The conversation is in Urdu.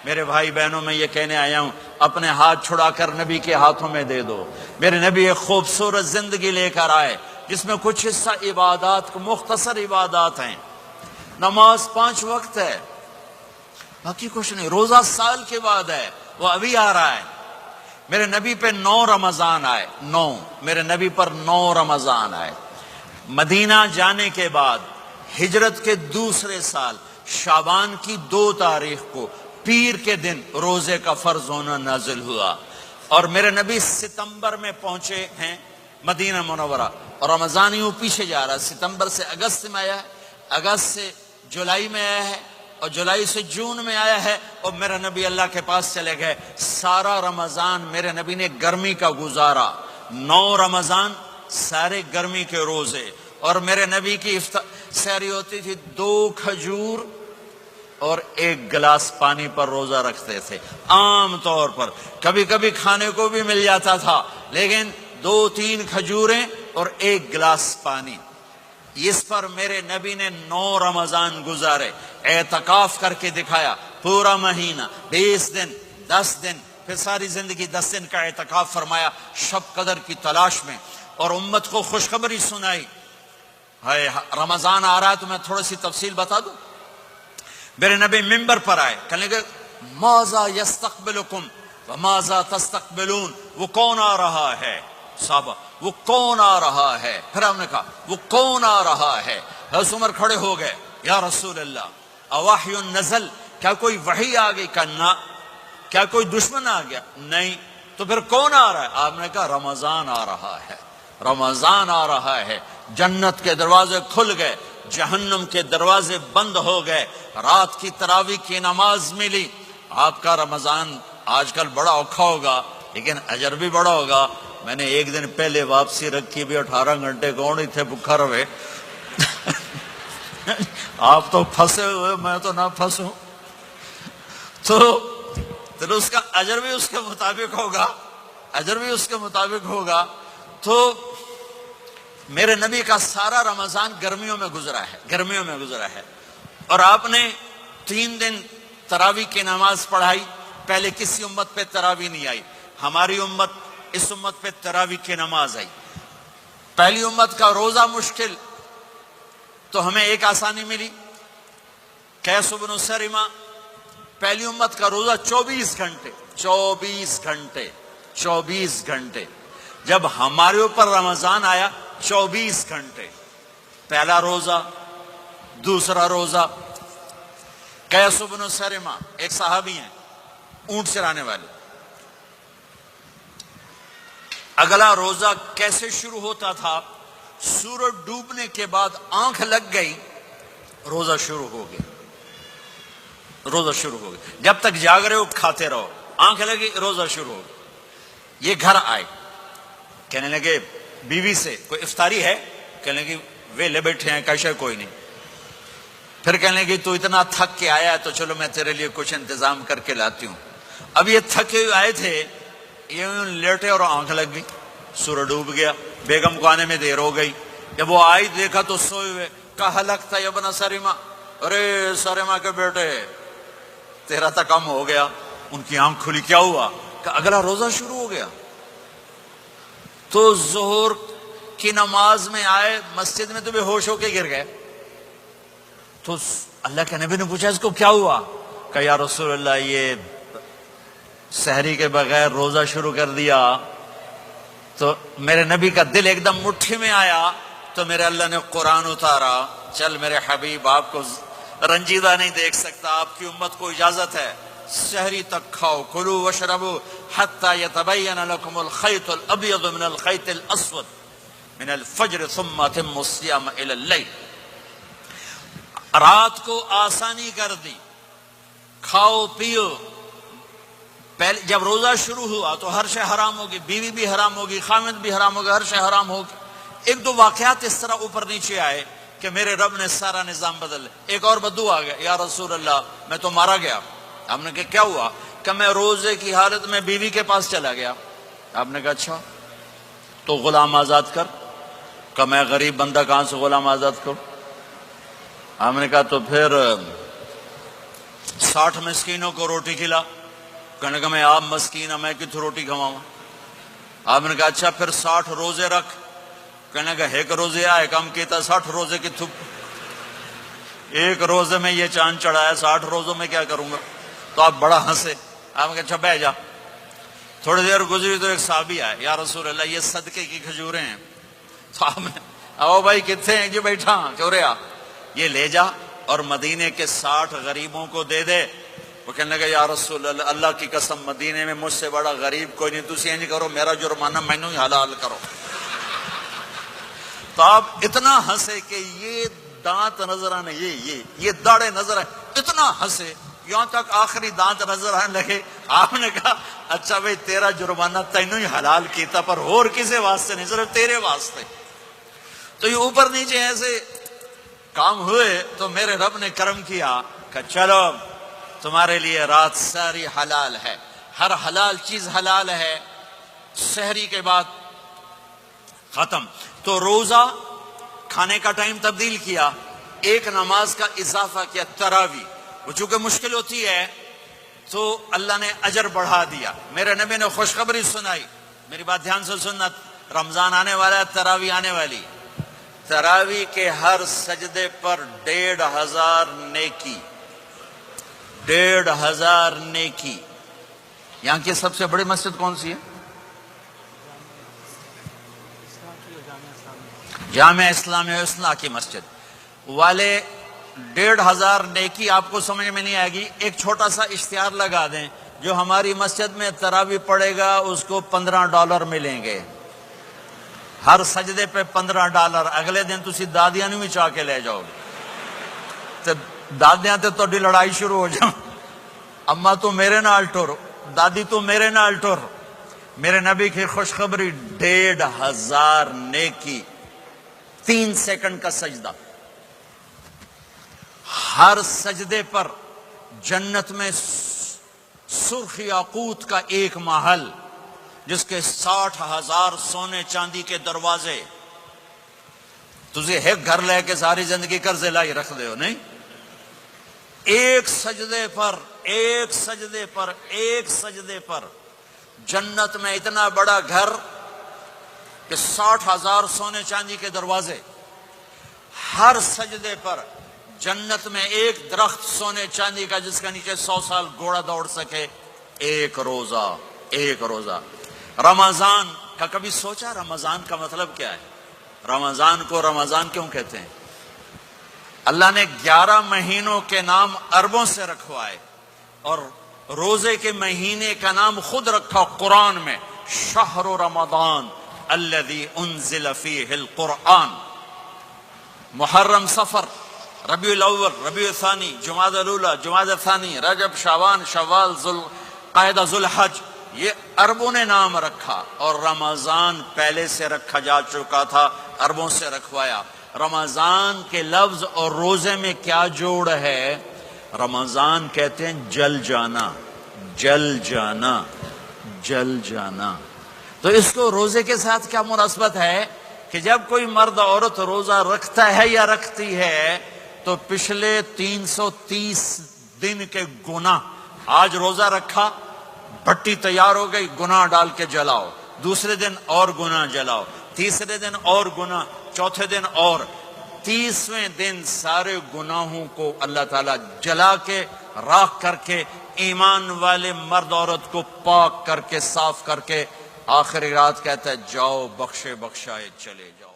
میرے بھائی بہنوں میں یہ کہنے آیا ہوں، اپنے ہاتھ چھڑا کر نبی کے ہاتھوں میں دے دو۔ میرے نبی ایک خوبصورت زندگی لے کر آئے جس میں کچھ حصہ عبادات، مختصر عبادات ہیں۔ نماز 5 وقت ہے، باقی کچھ نہیں۔ روزہ سال کے بعد ہے، وہ ابھی آ رہا ہے۔ میرے نبی پہ 9 رمضان آئے، 9، میرے نبی پر 9 رمضان آئے۔ مدینہ جانے کے بعد ہجرت کے دوسرے سال شعبان کی 2 تاریخ کو پیر کے دن روزے کا فرض ہونا نازل ہوا، اور میرے نبی ستمبر میں پہنچے ہیں مدینہ منورہ، اور رمضان یوں پیچھے جا رہا ہے۔ ستمبر سے اگست میں آیا ہے، اگست سے جولائی میں آیا ہے، اور جولائی سے جون میں آیا ہے، اور میرے نبی اللہ کے پاس چلے گئے۔ سارا رمضان میرے نبی نے گرمی کا گزارا، 9 رمضان سارے گرمی کے روزے، اور میرے نبی کی سحری ہوتی تھی 2 کھجور اور 1 گلاس پانی پر روزہ رکھتے تھے عام طور پر۔ کبھی کبھی کھانے کو بھی مل جاتا تھا، لیکن 2-3 کھجوریں اور 1 گلاس پانی۔ اس پر میرے نبی نے 9 رمضان گزارے، اعتکاف کر کے دکھایا، پورا مہینہ، 20 دن، 10 دن، پھر ساری زندگی 10 دن کا اعتکاف فرمایا شب قدر کی تلاش میں، اور امت کو خوشخبری سنائی۔ رمضان آ رہا ہے تو میں تھوڑی سی تفصیل بتا دوں۔ میرے نبی ممبر پر آئے، کہنے لگے ماذا یستقبلکم وماذا تستقبلون، وہ کون آ رہا ہے؟ صحابہ، وہ کون آ رہا ہے؟ پھر ہم نے کہا وہ کون آ رہا ہے؟ حضرت عمر کھڑے ہو گئے، یا رسول اللہ اوحی نزل، کیا کوئی وحی آ گئی؟ کہا نہ۔ کیا کوئی دشمن آ گیا؟ نہیں۔ تو پھر کون آ رہا ہے؟ آپ نے کہا رمضان آ رہا ہے، رمضان آ رہا ہے۔ جنت کے دروازے کھل گئے، جہنم کے دروازے بند ہو گئے، رات کی تراویح کی نماز ملی۔ آپ کا رمضان آج کل بڑا اوکھا ہوگا لیکن اجر بھی بڑا ہوگا۔ میں نے 1 دن پہلے واپسی رکھی بھی، 18 گھنٹے کون ہی تھے بھوکا رہے۔ آپ تو پھنسے ہوئے، میں تو نہ پھنسوں، تو اس کا اجر بھی اس کے مطابق ہوگا، اجر بھی اس کے مطابق ہوگا۔ تو میرے نبی کا سارا رمضان گرمیوں میں گزرا ہے، گرمیوں میں گزرا ہے، اور آپ نے 3 دن تراویح کی نماز پڑھائی۔ پہلے کسی امت پہ تراویح نہیں آئی، ہماری امت، اس امت پہ تراویح کی نماز آئی۔ پہلی امت کا روزہ مشکل، تو ہمیں ایک آسانی ملی، قیس بن سرمہ، پہلی امت کا روزہ 24 گھنٹے، 24 گھنٹے، 24 گھنٹے۔ جب ہمارے اوپر رمضان آیا 24 گھنٹے، پہلا روزہ، دوسرا روزہ۔ قیس بن سرمہ ایک صحابی ہیں، اونٹ چرانے والے۔ اگلا روزہ کیسے شروع ہوتا تھا؟ سورج ڈوبنے کے بعد آنکھ لگ گئی، روزہ شروع ہو گیا، روزہ شروع ہو گیا۔ جب تک جاگ رہے ہو کھاتے رہو، آنکھ لگی روزہ شروع ہو گیا۔ یہ گھر آئے، کہنے لگے بیوی سے کوئی افطاری ہے؟ کہنے لگے ویلے بیٹھے ہیں، کیسے کوئی نہیں۔ پھر کہنے لگے تو اتنا تھک کے آیا ہے تو چلو میں تیرے لیے کچھ انتظام کر کے لاتی ہوں۔ اب یہ تھکے ہوئے آئے تھے، یہ لیٹے اور آنکھ لگ گئی، سورج ڈوب گیا، بیگم کو آنے میں دیر ہو گئی۔ جب وہ آئی دیکھا تو سوئے ہوئے، کہا لگتا ہے ابن سرمہ، ارے سرمہ کے بیٹے تیرا تو کم ہو گیا۔ ان کی آنکھ کھلی، کیا ہوا؟ کہ اگلا روزہ شروع ہو گیا۔ تو ظہر کی نماز میں آئے مسجد میں تو بے ہوش ہو کے گر گئے۔ تو اللہ کے نبی نے پوچھا اس کو کیا ہوا؟ کہ یا رسول اللہ یہ سحری کے بغیر روزہ شروع کر دیا۔ تو میرے نبی کا دل ایک دم مٹھی میں آیا، تو میرے اللہ نے قرآن اتارا، چل میرے حبیب آپ کو رنجیدہ نہیں دیکھ سکتا، آپ کی امت کو اجازت ہے، سحری تک کھاؤ، کلوا واشربوا حتی یتبین لکم الخیط الابیض من الخیط الاسود من الفجر ثم اتموا الصیام الی اللیل۔ رات کو آسانی کر دی، کھاؤ پیو۔ پہلے جب روزہ شروع ہوا تو ہر شے حرام ہوگی، بیوی بھی حرام ہوگی، خامد بھی حرام ہوگا، ہر شے حرام ہوگی۔ 1-2 واقعات اس طرح اوپر نیچے آئے کہ میرے رب نے سارا نظام بدل۔ ایک اور بدو آ گیا، یا رسول اللہ میں تو مارا گیا۔ آپ نے کہا کیا ہوا؟ کہ میں روزے کی حالت میں بیوی کے پاس چلا گیا۔ آپ نے کہا اچھا تو غلام آزاد کر۔ کہ میں غریب بندہ کہاں سے غلام آزاد کروں؟ آپ نے کہا تو پھر 60 مسکینوں کو روٹی کھلا. کہنے کہ میں آپ مسکین ہوں، میں کتوں روٹی کھواؤں؟ آپ نے کہا اچھا پھر 60 روزے رکھ. کہنے کہ ایک روزے آئے کم کیتا، 60 روزے کتوں؟ ایک روزے میں یہ چاند چڑھایا، 60 روزوں میں کیا کروں گا؟ تو آپ بڑا ہنسے. آپ نے کہا اچھا بیٹھ جا. تھوڑی دیر گزری تو ایک صحابی آئے، یا رسول اللہ یہ صدقے کی کھجوریں ہیں. تو آپ نے او بھائی کتنے ہیں؟ جی بیٹھا چوریا، یہ لے جا اور مدینے کے 60 غریبوں کو دے دے. وہ کہنے لگا یا رسول اللہ اللہ کی قسم مدینے میں مجھ سے بڑا غریب کوئی نہیں، تسی انج کرو میرا جرمانہ مینوں ہی حلال کرو. تو آپ اتنا ہنسے کہ یہ دانت نظر آنے، یہ داڑے نظر آئے، اتنا ہنسے یہاں تک آخری دانت نظر آنے لگے. آپ نے کہا اچھا بھائی تیرا جرمانہ تینوں ہی حلال کیتا، پر اور کسی واسطے نہیں، صرف تیرے واسطے. تو یہ اوپر نیچے ایسے کام ہوئے تو میرے رب نے کرم کیا کہ چلو تمہارے لیے رات ساری حلال ہے، ہر حلال چیز حلال ہے. سحری کے بعد ختم. تو روزہ کھانے کا ٹائم تبدیل کیا، ایک نماز کا اضافہ کیا، تراویح. وہ چونکہ مشکل ہوتی ہے تو اللہ نے اجر بڑھا دیا. میرے نبی نے خوشخبری سنائی، میری بات دھیان سے سننا، رمضان آنے والا ہے، تراویح آنے والی. تراویح کے ہر سجدے پر 1500 نیکی، 1500 نیکی. یہاں کی سب سے بڑی مسجد کون سی ہے؟ جامع اسلامیہ اصلاح کی مسجد والے. 1500 نیکی آپ کو سمجھ میں نہیں آئے گی. ایک چھوٹا سا اشتہار لگا دیں، جو ہماری مسجد میں تراویح پڑے گا اس کو $15 ملیں گے، ہر سجدے پہ $15. اگلے دن تسی دادیاں نہیں بھی چاہ کے لے جاؤ گے، دادیاں تے تہاڈی لڑائی شروع ہو جائے، اما تو میرے نال ٹر، دادی تو میرے نال ٹر. میرے نبی کی خوشخبری، 1500 نیکی، 3 سیکنڈ کا سجدہ. ہر سجدے پر جنت میں سرخ یاقوت کا ایک محل، جس کے 60,000 سونے چاندی کے دروازے. تجھے ایک گھر لے کے ساری زندگی قرضے لائی رکھ دے ہو نہیں. ایک سجدے پر جنت میں اتنا بڑا گھر کہ 60,000 سونے چاندی کے دروازے. ہر سجدے پر جنت میں ایک درخت سونے چاندی کا جس کا نیچے 100 سال گھوڑا دوڑ سکے. ایک روزہ. رمضان کا کبھی سوچا رمضان کا مطلب کیا ہے؟ رمضان کو رمضان کیوں کہتے ہیں؟ اللہ نے 11 مہینوں کے نام عربوں سے رکھوائے اور روزے کے مہینے کا نام خود رکھا قرآن میں، شہر رمضان الذی انزل فیہ القرآن. محرم، صفر، ربیع الاول، ربیع الثانی، جمادی الاولی، جمادی الثانی، رجب، شعبان، شوال، ذوالقعدہ، ذوالحج، یہ عربوں نے نام رکھا. اور رمضان پہلے سے رکھا جا چکا تھا، عربوں سے رکھوایا. رمضان کے لفظ اور روزے میں کیا جوڑ ہے؟ رمضان کہتے ہیں جل جانا، جل جانا، جل جانا. تو اس کو روزے کے ساتھ کیا مناسبت ہے کہ جب کوئی مرد عورت روزہ رکھتا ہے یا رکھتی ہے تو پچھلے 330 دن کے گناہ، آج روزہ رکھا، بھٹی تیار ہو گئی، گناہ ڈال کے جلاؤ، دوسرے دن اور گناہ جلاؤ، تیسرے دن اور گناہ، چوتھے دن اور، 30ویں دن سارے گناہوں کو اللہ تعالیٰ جلا کے راکھ کر کے ایمان والے مرد عورت کو پاک کر کے صاف کر کے آخری رات کہتا ہے جاؤ بخشے بخشائے چلے جاؤ.